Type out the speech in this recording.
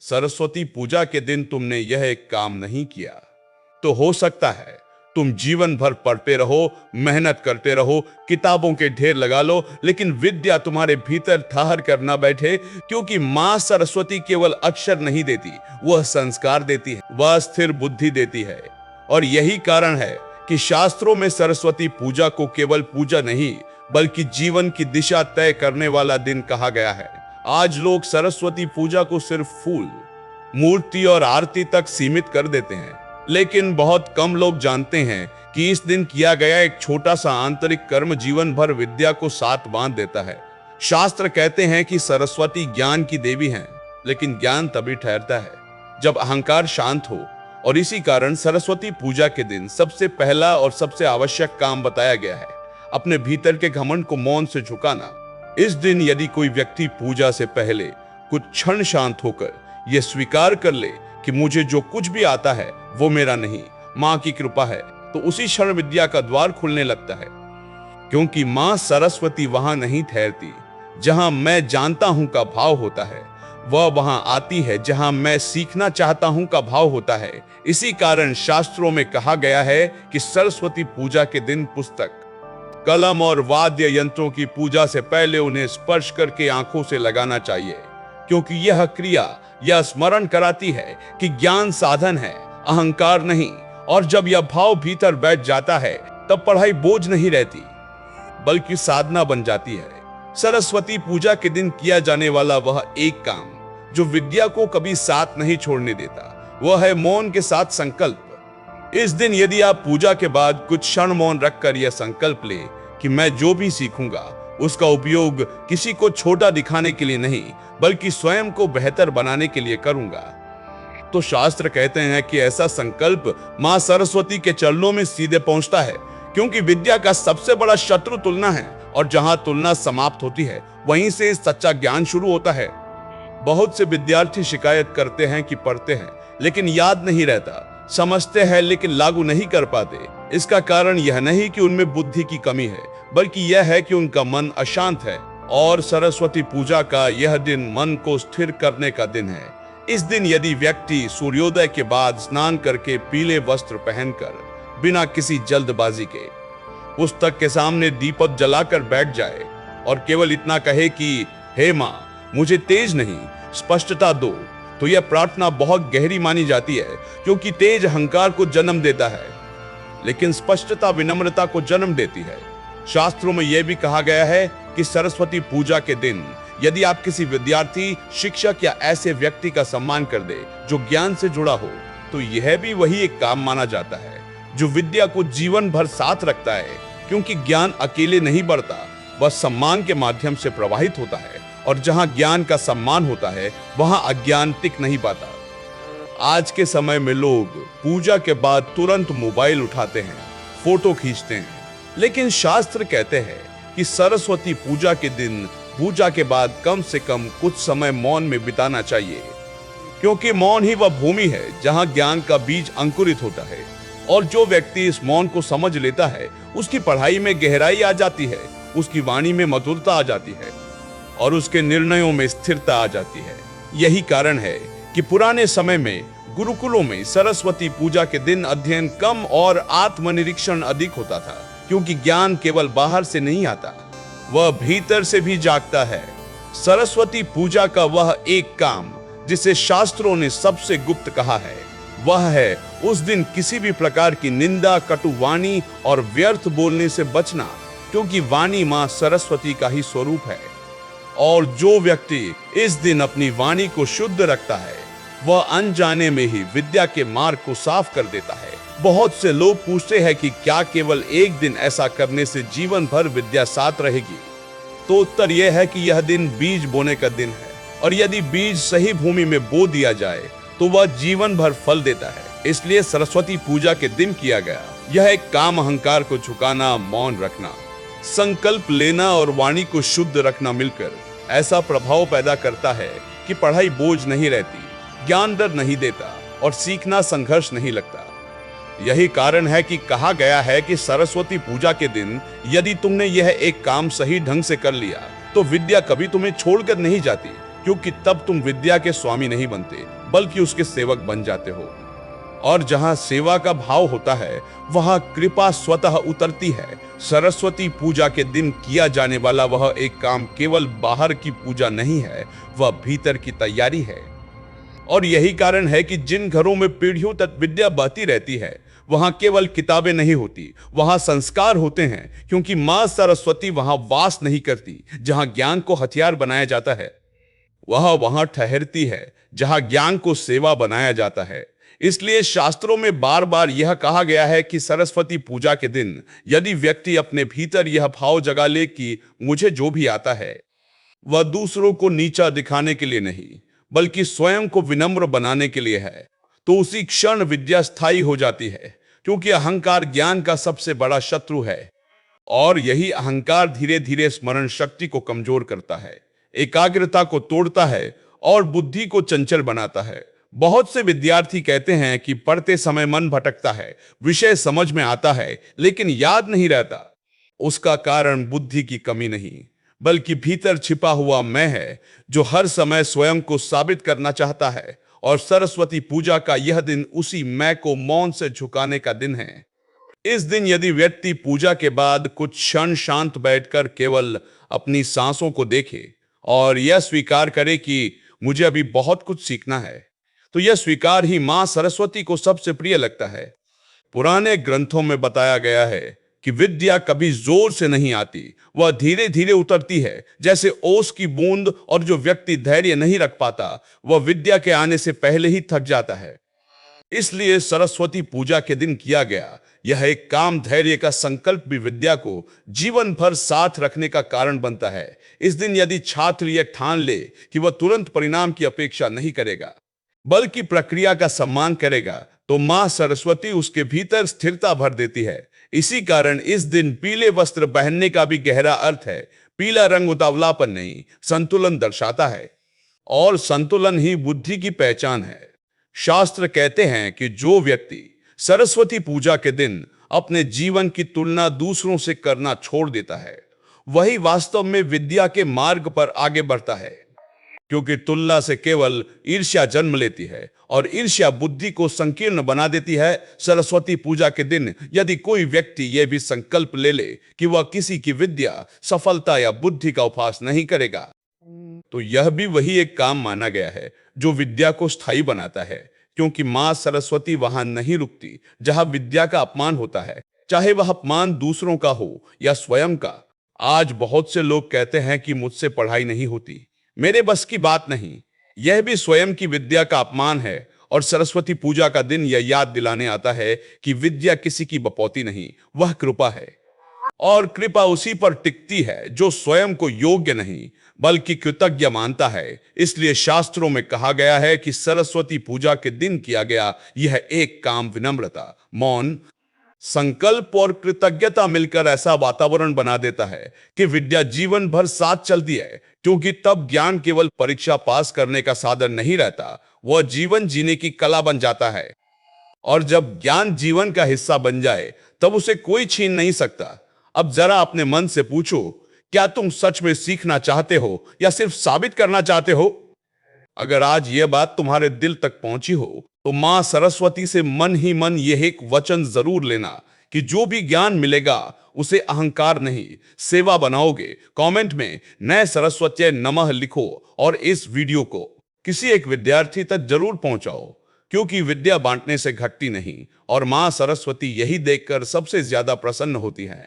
सरस्वती पूजा के दिन तुमने यह एक काम नहीं किया तो हो सकता है तुम जीवन भर पढ़ते रहो, मेहनत करते रहो, किताबों के ढेर लगा लो, लेकिन विद्या तुम्हारे भीतर ठहर कर ना बैठे। क्योंकि मां सरस्वती केवल अक्षर नहीं देती, वह संस्कार देती है, वह स्थिर बुद्धि देती है। और यही कारण है कि शास्त्रों में सरस्वती पूजा को केवल पूजा नहीं बल्कि जीवन की दिशा तय करने वाला दिन कहा गया है। आज लोग सरस्वती पूजा को सिर्फ फूल, मूर्ति और आरती तक सीमित कर देते हैं, लेकिन बहुत कम लोग जानते हैं कि इस दिन किया गया एक छोटा सा आंतरिक कर्म जीवन भर विद्या को साथ बांध देता है। शास्त्र कहते हैं कि सरस्वती ज्ञान की देवी हैं, लेकिन ज्ञान तभी ठहरता है जब अहंकार शांत हो। और इसी कारण सरस्वती पूजा के दिन सबसे पहला और सबसे आवश्यक काम बताया गया है, अपने भीतर के घमंड को मौन से झुकाना। इस दिन यदि कोई व्यक्ति पूजा से पहले कुछ क्षण शांत होकर यह स्वीकार कर ले कि मुझे जो कुछ भी आता है वो मेरा नहीं, मां की कृपा है, तो उसी क्षण विद्या का द्वार खुलने लगता है। क्योंकि मां सरस्वती वहां नहीं ठहरती जहां मैं जानता हूं का भाव होता है, वह वहां आती है जहां मैं सीखना चाहता हूं का भाव होता है। इसी कारण शास्त्रों में कहा गया है कि सरस्वती पूजा के दिन पुस्तक, कलम और वाद्य यंत्रों की पूजा से पहले उन्हें स्पर्श करके आंखों से लगाना चाहिए, क्योंकि यह क्रिया यह स्मरण कराती है कि ज्ञान साधन है, अहंकार नहीं। और जब यह भाव भीतर बैठ जाता है तब पढ़ाई बोझ नहीं रहती बल्कि साधना बन जाती है। सरस्वती पूजा के दिन किया जाने वाला वह एक काम जो विद्या को कभी साथ नहीं छोड़ने देता, वह है मौन के साथ संकल्प। इस दिन यदि आप पूजा के बाद कुछ क्षण मौन रखकर यह संकल्प ले कि मैं जो भी सीखूंगा उसका उपयोग किसी को छोटा दिखाने के लिए नहीं बल्कि स्वयं को बेहतर बनाने के लिए करूंगा, तो शास्त्र कहते हैं कि ऐसा संकल्प मां सरस्वती के चरणों में सीधे पहुंचता है। क्योंकि विद्या का सबसे बड़ा शत्रु तुलना है, और जहां तुलना समाप्त होती है वहीं से सच्चा ज्ञान शुरू होता है। बहुत से विद्यार्थी शिकायत करते हैं कि पढ़ते हैं लेकिन याद नहीं रहता, समझते हैं लेकिन लागू नहीं कर पाते। इसका कारण यह नहीं कि उनमें बुद्धि की कमी है, बल्कि यह है कि उनका मन अशांत है। और सरस्वती पूजा का यह दिन मन को स्थिर करने का दिन है। इस दिन यदि व्यक्ति सूर्योदय के बाद स्नान करके पीले वस्त्र पहनकर बिना किसी जल्दबाजी के पुस्तक के सामने दीपक जलाकर बैठ जाए और केवल इतना कहे कि हे मां, मुझे तेज नहीं स्पष्टता दो, तो यह प्रार्थना बहुत गहरी मानी जाती है। क्योंकि तेज अहंकार को जन्म देता है, लेकिन स्पष्टता विनम्रता को जन्म देती है। शास्त्रों में यह भी कहा गया है कि सरस्वती पूजा के दिन यदि आप किसी विद्यार्थी, शिक्षक या ऐसे व्यक्ति का सम्मान कर दे जो ज्ञान से जुड़ा हो, तो यह भी वही एक काम माना जाता है जो विद्या को जीवन भर साथ रखता है। क्योंकि ज्ञान अकेले नहीं बढ़ता, वह सम्मान के माध्यम से प्रवाहित होता है, और जहां ज्ञान का सम्मान होता है वहां अज्ञान टिक नहीं पाता। आज के समय में लोग पूजा के बाद तुरंत मोबाइल उठाते हैं, फोटो खींचते हैं, लेकिन शास्त्र कहते हैं कि सरस्वती पूजा के दिन पूजा के बाद कम से कम कुछ समय मौन में बिताना चाहिए। क्योंकि मौन ही वह भूमि है जहां ज्ञान का बीज अंकुरित होता है, और जो व्यक्ति इस मौन को समझ लेता है उसकी पढ़ाई में गहराई आ जाती है, उसकी वाणी में मधुरता आ जाती है और उसके निर्णयों में स्थिरता आ जाती है। यही कारण है कि पुराने समय में गुरुकुलों में सरस्वती पूजा के दिन अध्ययन कम और आत्मनिरीक्षण अधिक होता था। क्योंकि ज्ञान केवल बाहर से नहीं आता, वह भीतर से भी जागता है। सरस्वती पूजा का वह एक काम जिसे शास्त्रों ने सबसे गुप्त कहा है, वह है उस दिन किसी भी प्रकार की निंदा, कटु वाणी और व्यर्थ बोलने से बचना। क्योंकि वाणी मां सरस्वती का ही स्वरूप है, और जो व्यक्ति इस दिन अपनी वाणी को शुद्ध रखता है वह अनजाने में ही विद्या के मार्ग को साफ कर देता है। बहुत से लोग पूछते हैं कि क्या केवल एक दिन ऐसा करने से जीवन भर विद्या साथ रहेगी? तो उत्तर यह है कि यह दिन बीज बोने का दिन है, और यदि बीज सही भूमि में बो दिया जाए तो वह जीवन भर फल देता है। इसलिए सरस्वती पूजा के दिन किया गया यह एक काम अहंकार को झुकाना, मौन रखना, संकल्प लेना और वाणी को शुद्ध रखना मिलकर ऐसा प्रभाव पैदा करता है कि पढ़ाई बोझ नहीं रहती, ज्ञान डर नहीं देता और सीखना संघर्ष नहीं लगता। यही कारण है कि कहा गया है कि सरस्वती पूजा के दिन यदि तुमने यह एक काम सही ढंग से कर लिया तो विद्या कभी तुम्हें छोड़कर नहीं जाती, क्योंकि तब तुम विद्या के स्वामी नहीं बनते बल्कि उसके सेवक बन जाते हो। और जहां सेवा का भाव होता है वहां कृपा स्वतः उतरती है। सरस्वती पूजा के दिन किया जाने वाला वह एक काम केवल बाहर की पूजा नहीं है, वह भीतर की तैयारी है। और यही कारण है कि जिन घरों में पीढ़ियों तक विद्या बहती रहती है वहां केवल किताबें नहीं होती, वहां संस्कार होते हैं, क्योंकि मां सरस्वती वहां वास नहीं करती जहां ज्ञान को हथियार बनाया जाता है, वह वहां ठहरती है जहां ज्ञान को सेवा बनाया जाता है। इसलिए शास्त्रों में बार बार यह कहा गया है कि सरस्वती पूजा के दिन यदि व्यक्ति अपने भीतर यह भाव जगा ले कि मुझे जो भी आता है वह दूसरों को नीचा दिखाने के लिए नहीं बल्कि स्वयं को विनम्र बनाने के लिए है, तो उसी क्षण विद्या स्थायी हो जाती है। क्योंकि अहंकार ज्ञान का सबसे बड़ा शत्रु है और यही अहंकार धीरे धीरे स्मरण शक्ति को कमजोर करता है, एकाग्रता को तोड़ता है और बुद्धि को चंचल बनाता है। बहुत से विद्यार्थी कहते हैं कि पढ़ते समय मन भटकता है, विषय समझ में आता है लेकिन याद नहीं रहता। उसका कारण बुद्धि की कमी नहीं बल्कि भीतर छिपा हुआ मैं है जो हर समय स्वयं को साबित करना चाहता है। और सरस्वती पूजा का यह दिन उसी मैं को मौन से झुकाने का दिन है। इस दिन यदि व्यक्ति पूजा के बाद कुछ क्षण शांत बैठकर केवल अपनी सांसों को देखे और यह स्वीकार करे कि मुझे अभी बहुत कुछ सीखना है, तो यह स्वीकार ही मां सरस्वती को सबसे प्रिय लगता है। पुराने ग्रंथों में बताया गया है कि विद्या कभी जोर से नहीं आती, वह धीरे धीरे उतरती है जैसे ओस की बूंद, और जो व्यक्ति धैर्य नहीं रख पाता वह विद्या के आने से पहले ही थक जाता है। इसलिए सरस्वती पूजा के दिन किया गया यह एक काम धैर्य का संकल्प भी विद्या को जीवन भर साथ रखने का कारण बनता है। इस दिन यदि छात्र यह ठान ले कि वह तुरंत परिणाम की अपेक्षा नहीं करेगा बल्कि प्रक्रिया का सम्मान करेगा, तो मां सरस्वती उसके भीतर स्थिरता भर देती है। इसी कारण इस दिन पीले वस्त्र पहनने का भी गहरा अर्थ है। पीला रंग उतावलापन नहीं, संतुलन दर्शाता है और संतुलन ही बुद्धि की पहचान है। शास्त्र कहते हैं कि जो व्यक्ति सरस्वती पूजा के दिन अपने जीवन की तुलना दूसरों से करना छोड़ देता है वही वास्तव में विद्या के मार्ग पर आगे बढ़ता है, क्योंकि तुलना से केवल ईर्ष्या जन्म लेती है और ईर्ष्या बुद्धि को संकीर्ण बना देती है। सरस्वती पूजा के दिन यदि कोई व्यक्ति यह भी संकल्प ले ले कि वह किसी की विद्या, सफलता या बुद्धि का उपहास नहीं करेगा, तो यह भी वही एक काम माना गया है जो विद्या को स्थायी बनाता है। क्योंकि मां सरस्वती वहां नहीं रुकती जहां विद्या का अपमान होता है, चाहे वह अपमान दूसरों का हो या स्वयं का। आज बहुत से लोग कहते हैं कि मुझसे पढ़ाई नहीं होती, मेरे बस की बात नहीं। यह भी स्वयं की विद्या का अपमान है। और सरस्वती पूजा का दिन यह याद दिलाने आता है कि विद्या किसी की बपौती नहीं, वह कृपा है। और कृपा उसी पर टिकती है जो स्वयं को योग्य नहीं बल्कि कृतज्ञ मानता है। इसलिए शास्त्रों में कहा गया है कि सरस्वती पूजा के दिन किया गया यह एक काम विनम्रता, मौन, संकल्प और कृतज्ञता मिलकर ऐसा वातावरण बना देता है कि विद्या जीवन भर साथ चलती है। क्योंकि तब ज्ञान केवल परीक्षा पास करने का साधन नहीं रहता, वह जीवन जीने की कला बन जाता है। और जब ज्ञान जीवन का हिस्सा बन जाए तब उसे कोई छीन नहीं सकता। अब जरा अपने मन से पूछो, क्या तुम सच में सीखना चाहते हो या सिर्फ साबित करना चाहते हो? अगर आज यह बात तुम्हारे दिल तक पहुंची हो तो मां सरस्वती से मन ही मन यह एक वचन जरूर लेना कि जो भी ज्ञान मिलेगा उसे अहंकार नहीं, सेवा बनाओगे। कमेंट में नए सरस्वती नमः लिखो और इस वीडियो को किसी एक विद्यार्थी तक जरूर पहुंचाओ, क्योंकि विद्या बांटने से घटती नहीं और मां सरस्वती यही देखकर सबसे ज्यादा प्रसन्न होती है।